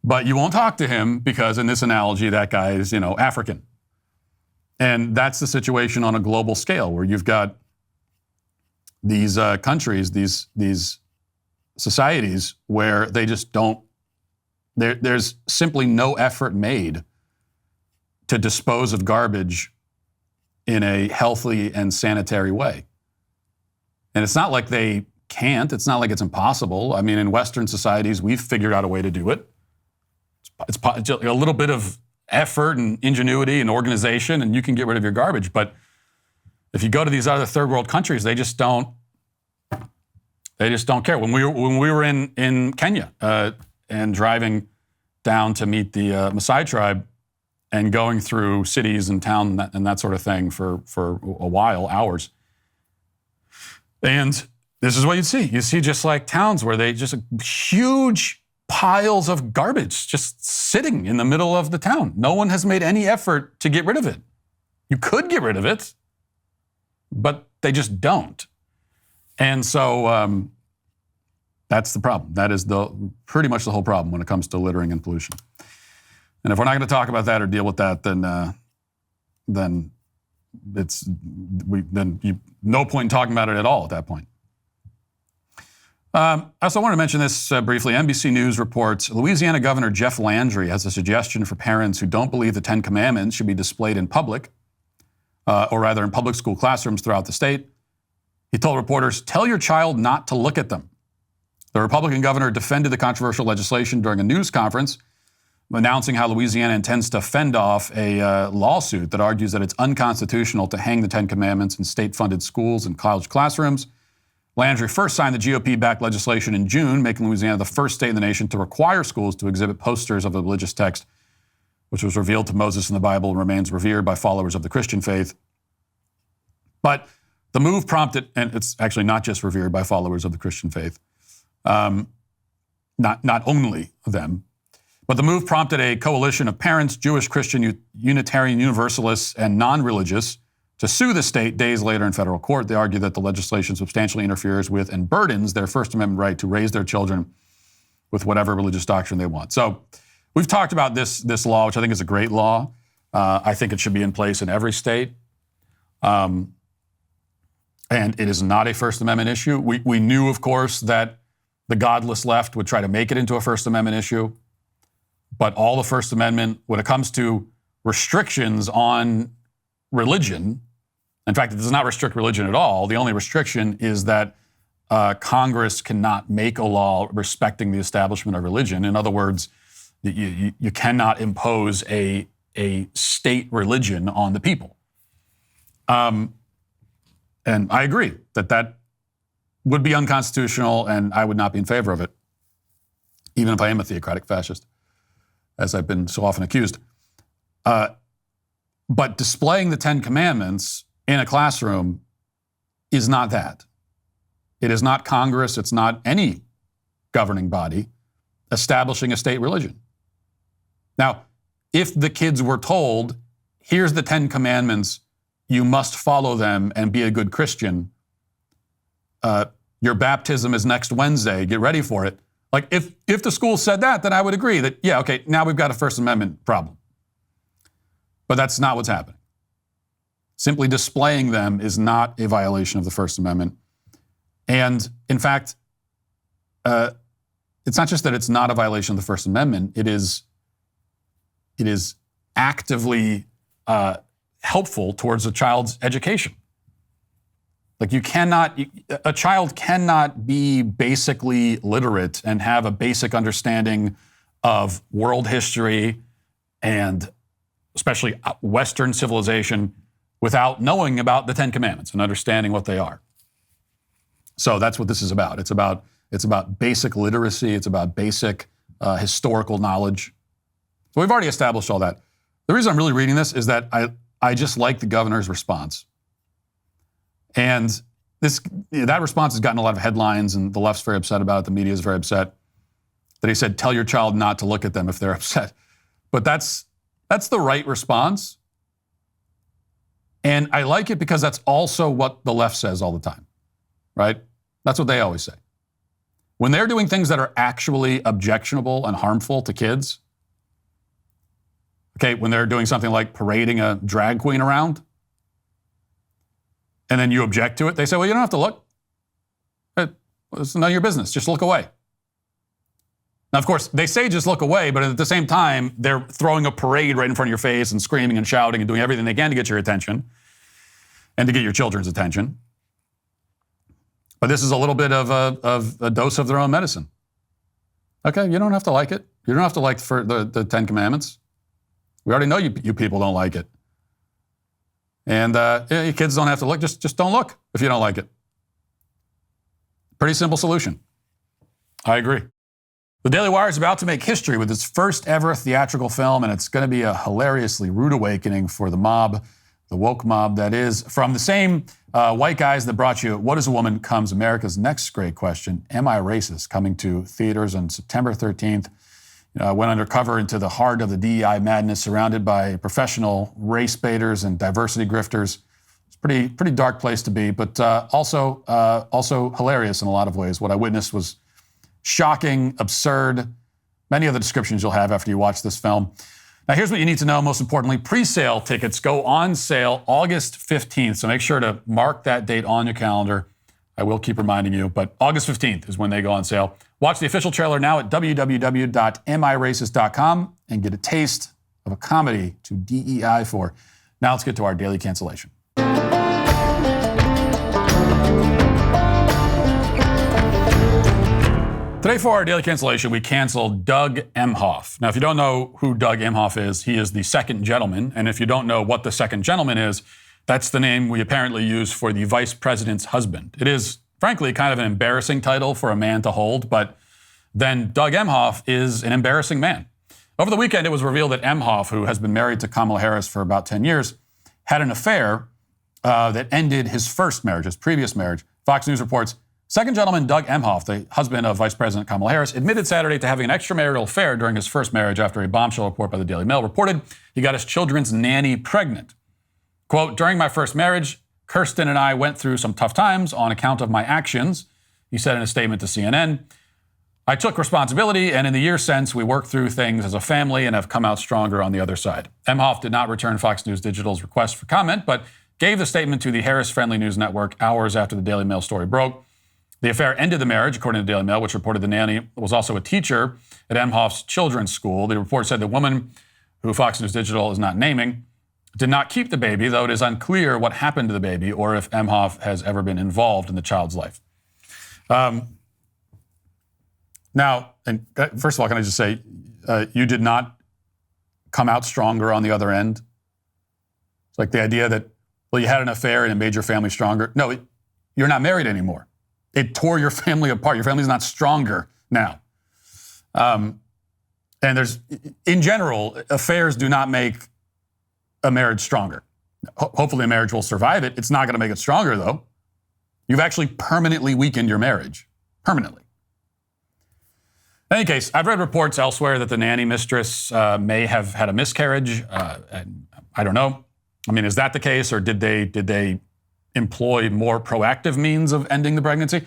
But you won't talk to him because in this analogy, that guy is, African. And that's the situation on a global scale where you've got these countries, these societies where they just don't, there's simply no effort made to dispose of garbage in a healthy and sanitary way. And it's not like they can't. It's not like it's impossible. I mean, in Western societies, we've figured out a way to do it. It's a little bit of effort and ingenuity and organization, and you can get rid of your garbage. But if you go to these other third world countries, they just don't care. When we were in Kenya and driving down to meet the Maasai tribe and going through cities and town and that sort of thing for a while, hours. And this is what you'd see. You see just like towns where they just huge piles of garbage just sitting in the middle of the town. No one has made any effort to get rid of it. You could get rid of it, but they just don't. And so that's the problem. That is pretty much the whole problem when it comes to littering and pollution. And if we're not going to talk about that or deal with that, then no point in talking about it at all at that point. I also want to mention this briefly. NBC News reports Louisiana Governor Jeff Landry has a suggestion for parents who don't believe the 10 Commandments should be displayed in public, or rather in public school classrooms throughout the state. He told reporters, "Tell your child not to look at them." The Republican governor defended the controversial legislation during a news conference, announcing how Louisiana intends to fend off a lawsuit that argues that it's unconstitutional to hang the 10 Commandments in state-funded schools and college classrooms. Landry first signed the GOP-backed legislation in June, making Louisiana the first state in the nation to require schools to exhibit posters of the religious text, which was revealed to Moses in the Bible and remains revered by followers of the Christian faith. But the move prompted, and it's actually not just revered by followers of the Christian faith, not only them, but the move prompted a coalition of parents, Jewish, Christian, Unitarian, Universalists, and non-religious to sue the state days later in federal court. They argue that the legislation substantially interferes with and burdens their First Amendment right to raise their children with whatever religious doctrine they want. So we've talked about this law, which I think is a great law. I think it should be in place in every state. And it is not a First Amendment issue. We knew, of course, that the godless left would try to make it into a First Amendment issue. But all the First Amendment, when it comes to restrictions on religion, in fact, it does not restrict religion at all. The only restriction is that Congress cannot make a law respecting the establishment of religion. In other words, you cannot impose a state religion on the people. And I agree that would be unconstitutional, and I would not be in favor of it, even if I am a theocratic fascist, as I've been so often accused. But displaying the 10 Commandments in a classroom is not that. It is not Congress, it's not any governing body establishing a state religion. Now, if the kids were told, here's the 10 Commandments, you must follow them and be a good Christian, your baptism is next Wednesday, get ready for it. Like, if the school said that, then I would agree that, yeah, okay, now we've got a First Amendment problem. But that's not what's happening. Simply displaying them is not a violation of the First Amendment. And in fact, it's not just that it's not a violation of the First Amendment, it is actively helpful towards a child's education. Like a child cannot be basically literate and have a basic understanding of world history and especially Western civilization without knowing about the Ten Commandments and understanding what they are. So that's what this is about. It's about basic literacy. It's about basic historical knowledge. So we've already established all that. The reason I'm really reading this is that I just like the governor's response. And that response has gotten a lot of headlines, and the left's very upset about it. The media is very upset that he said, tell your child not to look at them if they're upset. But that's the right response. And I like it because that's also what the left says all the time, right? That's what they always say. When they're doing things that are actually objectionable and harmful to kids, okay, when they're doing something like parading a drag queen around, and then you object to it, they say, well, you don't have to look. It's none of your business. Just look away. Now, of course, they say just look away, but at the same time, they're throwing a parade right in front of your face and screaming and shouting and doing everything they can to get your attention and to get your children's attention. But this is a little bit of a dose of their own medicine. Okay, you don't have to like it. You don't have to like the Ten Commandments. We already know you people don't like it. And your kids don't have to look. Just don't look if you don't like it. Pretty simple solution. I agree. The Daily Wire is about to make history with its first ever theatrical film, and it's going to be a hilariously rude awakening for the mob, the woke mob that is. From the same white guys that brought you What is a Woman comes America's next great question, Am I Racist?, coming to theaters on September 13th. Went undercover into the heart of the DEI madness, surrounded by professional race baiters and diversity grifters. It's a pretty dark place to be, but also hilarious in a lot of ways. What I witnessed was shocking, absurd. Many of the descriptions you'll have after you watch this film. Now, here's what you need to know. Most importantly, pre-sale tickets go on sale August 15th, so make sure to mark that date on your calendar. I will keep reminding you, but August 15th is when they go on sale. Watch the official trailer now at www.amiracist.com and get a taste of a comedy to DEI for. Now let's get to our daily cancellation. Today for our daily cancellation, we canceled Doug Emhoff. Now, if you don't know who Doug Emhoff is, he is the second gentleman. And if you don't know what the second gentleman is, that's the name we apparently use for the vice president's husband. It is, frankly, kind of an embarrassing title for a man to hold, but then Doug Emhoff is an embarrassing man. Over the weekend, it was revealed that Emhoff, who has been married to Kamala Harris for about 10 years, had an affair that ended his first marriage, his previous marriage. Fox News reports, second gentleman Doug Emhoff, the husband of Vice President Kamala Harris, admitted Saturday to having an extramarital affair during his first marriage after a bombshell report by the Daily Mail reported he got his children's nanny pregnant. Quote, during my first marriage, Kirsten and I went through some tough times on account of my actions, he said in a statement to CNN. I took responsibility, and in the years since, we worked through things as a family and have come out stronger on the other side. Emhoff did not return Fox News Digital's request for comment, but gave the statement to the Harris-friendly news network hours after the Daily Mail story broke. The affair ended the marriage, according to the Daily Mail, which reported the nanny was also a teacher at Emhoff's children's school. The report said the woman, who Fox News Digital is not naming, did not keep the baby, though it is unclear what happened to the baby or if Emhoff has ever been involved in the child's life. Now, and first of all, can I just say, you did not come out stronger on the other end? It's like the idea that, well, you had an affair and it made your family stronger. No, you're not married anymore. It tore your family apart. Your family's not stronger now. And there's, in general, affairs do not make a marriage stronger. Hopefully a marriage will survive it. It's not going to make it stronger, though. You've actually permanently weakened your marriage. Permanently. In any case, I've read reports elsewhere that the nanny mistress may have had a miscarriage. I don't know. I mean, is that the case, or did they employ more proactive means of ending the pregnancy?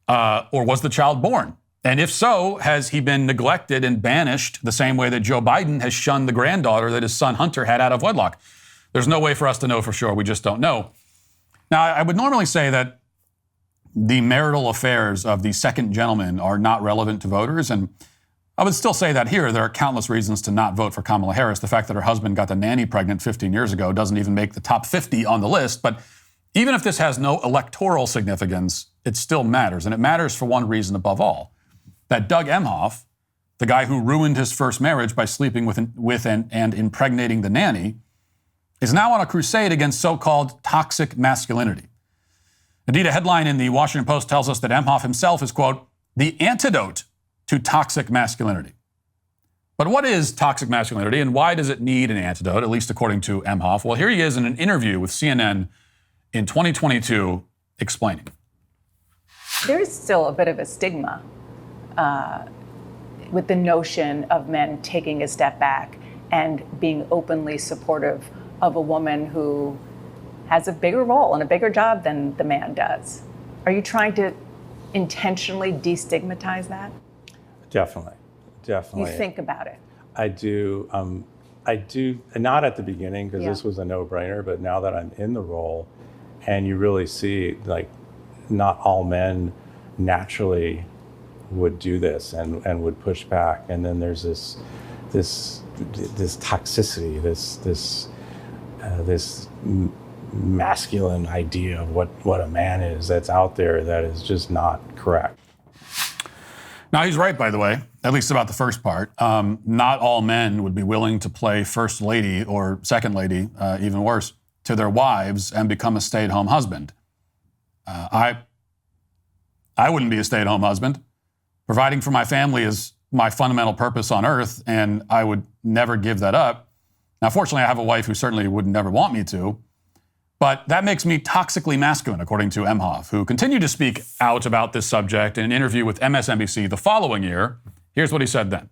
Or was the child born? And if so, has he been neglected and banished the same way that Joe Biden has shunned the granddaughter that his son Hunter had out of wedlock? There's no way for us to know for sure. We just don't know. Now, I would normally say that the marital affairs of the second gentleman are not relevant to voters. And I would still say that here, there are countless reasons to not vote for Kamala Harris. The fact that her husband got the nanny pregnant 15 years ago doesn't even make the top 50 on the list. But even if this has no electoral significance, it still matters. And it matters for one reason above all, that Doug Emhoff, the guy who ruined his first marriage by sleeping with and impregnating the nanny, is now on a crusade against so-called toxic masculinity. Indeed, a headline in the Washington Post tells us that Emhoff himself is, quote, the antidote to toxic masculinity. But what is toxic masculinity and why does it need an antidote, at least according to Emhoff? Well, here he is in an interview with CNN in 2022 explaining. There is still a bit of a stigma with the notion of men taking a step back and being openly supportive of a woman who has a bigger role and a bigger job than the man does. Are you trying to intentionally destigmatize that? Definitely. You think about it. I do, not at the beginning, because this was a no-brainer, but now that I'm in the role, and you really see, like, not all men naturally would do this and would push back. And then there's this toxicity, this masculine idea of what a man is that's out there that is just not correct. Now, he's right, by the way, at least about the first part. Not all men would be willing to play first lady or second lady, even worse, to their wives and become a stay-at-home husband. I wouldn't be a stay-at-home husband. Providing for my family is my fundamental purpose on earth, and I would never give that up. Now, fortunately, I have a wife who certainly would never want me to, but that makes me toxically masculine, according to Emhoff, who continued to speak out about this subject in an interview with MSNBC the following year. Here's what he said then.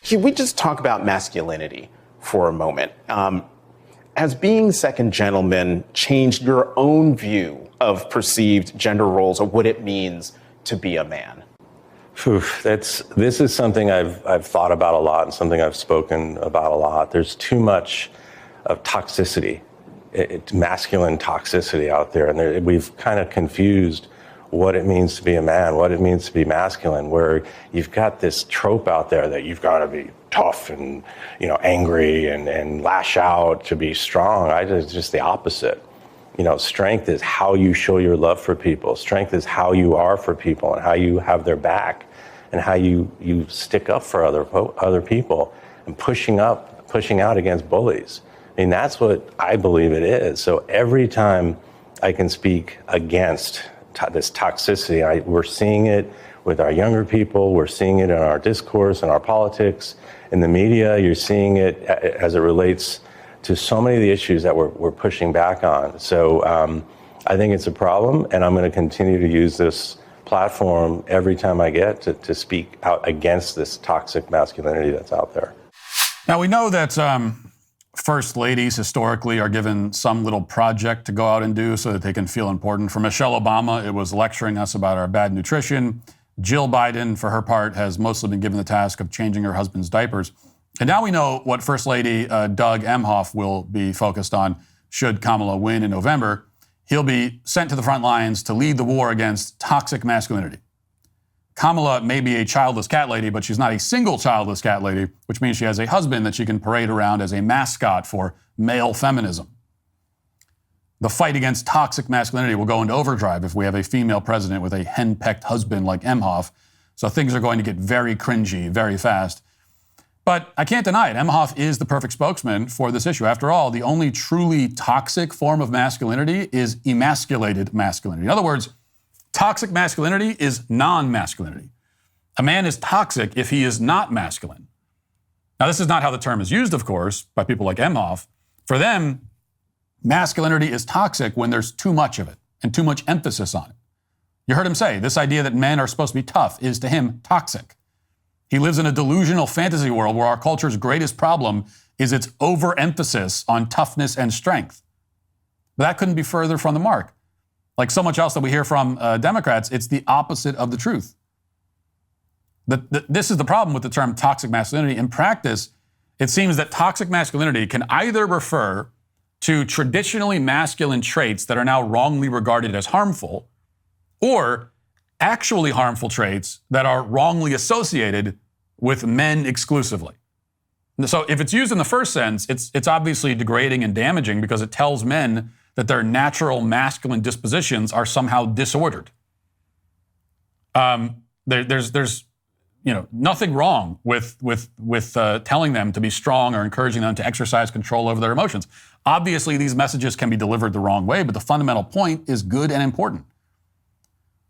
Can we just talk about masculinity for a moment? Has being second gentleman changed your own view of perceived gender roles or what it means to be a man? This is something I've thought about a lot and something I've spoken about a lot. There's too much of toxicity, masculine toxicity out there, and we've kind of confused what it means to be a man, what it means to be masculine, where you've got this trope out there that you've got to be tough and, angry and lash out to be strong. It's just the opposite. Strength is how you show your love for people. Strength is how you are for people and how you have their back and how you stick up for other people and pushing out against bullies. I mean, that's what I believe it is. So every time I can speak against this toxicity, we're seeing it with our younger people, we're seeing it in our discourse, in our politics, in the media, you're seeing it as it relates to so many of the issues that we're pushing back on. So I think it's a problem, and I'm going to continue to use this platform every time I get to speak out against this toxic masculinity that's out there. Now, we know that first ladies historically are given some little project to go out and do so that they can feel important. For Michelle Obama, it was lecturing us about our bad nutrition. Jill Biden, for her part, has mostly been given the task of changing her husband's diapers. And now we know what First Lady Doug Emhoff will be focused on should Kamala win in November. He'll be sent to the front lines to lead the war against toxic masculinity. Kamala may be a childless cat lady, but she's not a single childless cat lady, which means she has a husband that she can parade around as a mascot for male feminism. The fight against toxic masculinity will go into overdrive if we have a female president with a henpecked husband like Emhoff. So things are going to get very cringy very fast. But I can't deny it. Emhoff is the perfect spokesman for this issue. After all, the only truly toxic form of masculinity is emasculated masculinity. In other words, toxic masculinity is non-masculinity. A man is toxic if he is not masculine. Now, this is not how the term is used, of course, by people like Emhoff. For them, masculinity is toxic when there's too much of it and too much emphasis on it. You heard him say, this idea that men are supposed to be tough is to him toxic. He lives in a delusional fantasy world where our culture's greatest problem is its overemphasis on toughness and strength. But that couldn't be further from the mark. Like so much else that we hear from Democrats, it's the opposite of the truth. This is the problem with the term toxic masculinity. In practice, it seems that toxic masculinity can either refer to traditionally masculine traits that are now wrongly regarded as harmful, or actually harmful traits that are wrongly associated with men exclusively. So if it's used in the first sense, it's obviously degrading and damaging because it tells men that their natural masculine dispositions are somehow disordered. There's nothing wrong with telling them to be strong or encouraging them to exercise control over their emotions. Obviously, these messages can be delivered the wrong way, but the fundamental point is good and important.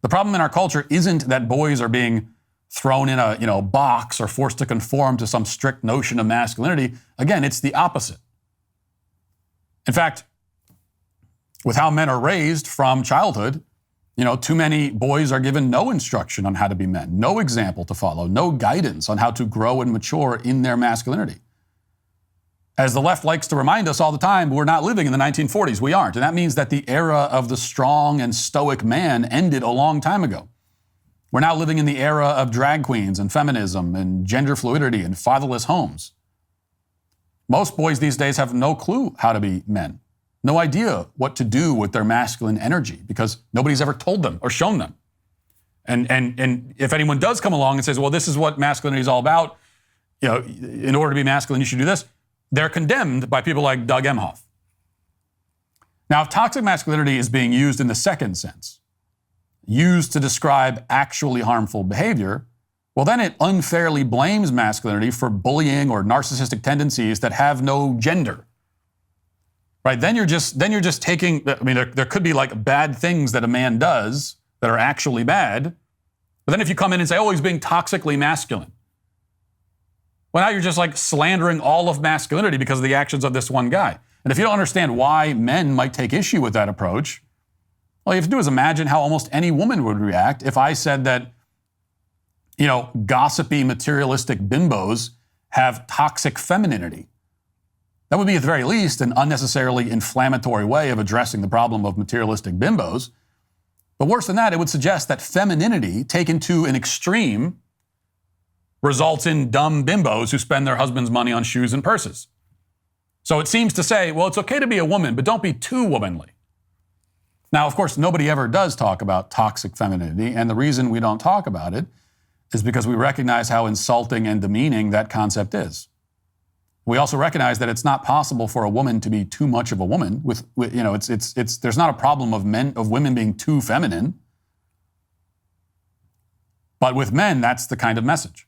The problem in our culture isn't that boys are being thrown in a box or forced to conform to some strict notion of masculinity. Again, it's the opposite. In fact, with how men are raised from childhood, too many boys are given no instruction on how to be men, no example to follow, no guidance on how to grow and mature in their masculinity. As the left likes to remind us all the time, we're not living in the 1940s. We aren't. And that means that the era of the strong and stoic man ended a long time ago. We're now living in the era of drag queens and feminism and gender fluidity and fatherless homes. Most boys these days have no clue how to be men, no idea what to do with their masculine energy because nobody's ever told them or shown them. And if anyone does come along and says, well, this is what masculinity is all about, in order to be masculine, you should do this, they're condemned by people like Doug Emhoff. Now, if toxic masculinity is being used in the second sense, used to describe actually harmful behavior, well, then it unfairly blames masculinity for bullying or narcissistic tendencies that have no gender. Right? Then you're just taking, there could be like bad things that a man does that are actually bad. But then if you come in and say, oh, he's being toxically masculine. Well, now you're just like slandering all of masculinity because of the actions of this one guy. And if you don't understand why men might take issue with that approach, all you have to do is imagine how almost any woman would react if I said that, gossipy, materialistic bimbos have toxic femininity. That would be, at the very least, an unnecessarily inflammatory way of addressing the problem of materialistic bimbos. But worse than that, it would suggest that femininity, taken to an extreme, results in dumb bimbos who spend their husband's money on shoes and purses. So it seems to say, well, it's okay to be a woman, but don't be too womanly. Now, of course, nobody ever does talk about toxic femininity, and the reason we don't talk about it is because we recognize how insulting and demeaning that concept is. We also recognize that it's not possible for a woman to be too much of a woman. There's not a problem of women being too feminine. But with men, that's the kind of message.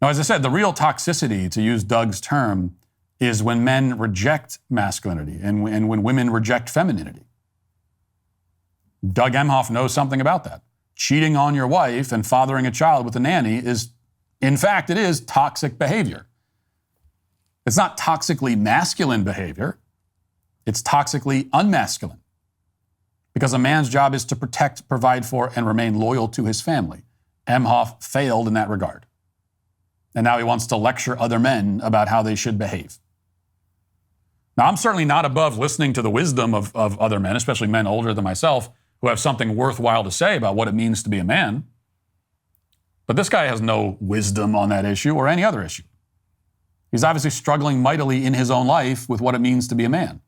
Now, as I said, the real toxicity, to use Doug's term, is when men reject masculinity and when women reject femininity. Doug Emhoff knows something about that. Cheating on your wife and fathering a child with a nanny is, in fact, it is toxic behavior. It's not toxically masculine behavior. It's toxically unmasculine. Because a man's job is to protect, provide for, and remain loyal to his family. Emhoff failed in that regard. And now he wants to lecture other men about how they should behave. Now, I'm certainly not above listening to the wisdom of other men, especially men older than myself, who have something worthwhile to say about what it means to be a man. But this guy has no wisdom on that issue or any other issue. He's obviously struggling mightily in his own life with what it means to be a man.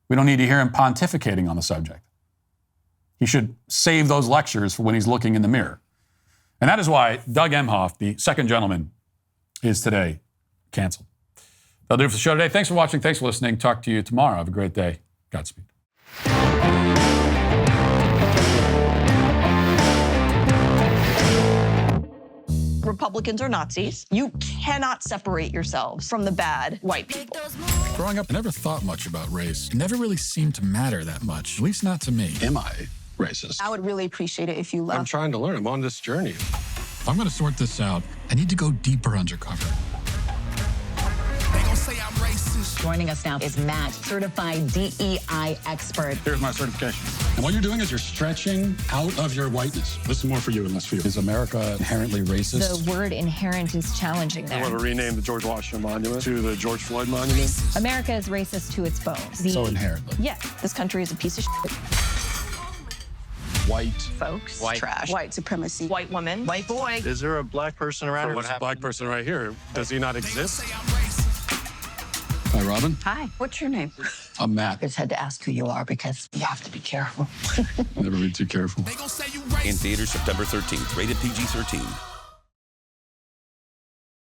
We don't need to hear him pontificating on the subject. He should save those lectures for when he's looking in the mirror. And that is why Doug Emhoff, the second gentleman, is today canceled. That'll do it for the show today. Thanks for watching. Thanks for listening. Talk to you tomorrow. Have a great day. Godspeed. Republicans are Nazis. You cannot separate yourselves from the bad white people. Growing up, I never thought much about race. It never really seemed to matter that much, at least not to me. Am I racist? I would really appreciate it if you left. I'm trying to learn. I'm on this journey. If I'm going to sort this out, I need to go deeper undercover. They gonna say I'm racist. Joining us now is Matt, certified DEI expert. Here's my certification. And what you're doing is you're stretching out of your whiteness. This is more for you and less for you. Is America inherently racist? The word inherent is challenging there. I want to rename the George Washington Monument to the George Floyd Monument. America is racist to its bones. So inherently. Yes, this country is a piece of shit. White folks, white trash, white supremacy, white woman, white boy. Is there a black person around? What's a black person right here? Does he not exist? Hi, Robin. Hi. What's your name? I'm Matt. I just had to ask who you are because you have to be careful. Never be too careful. They gonna say you racist. In theaters September 13th, rated PG-13.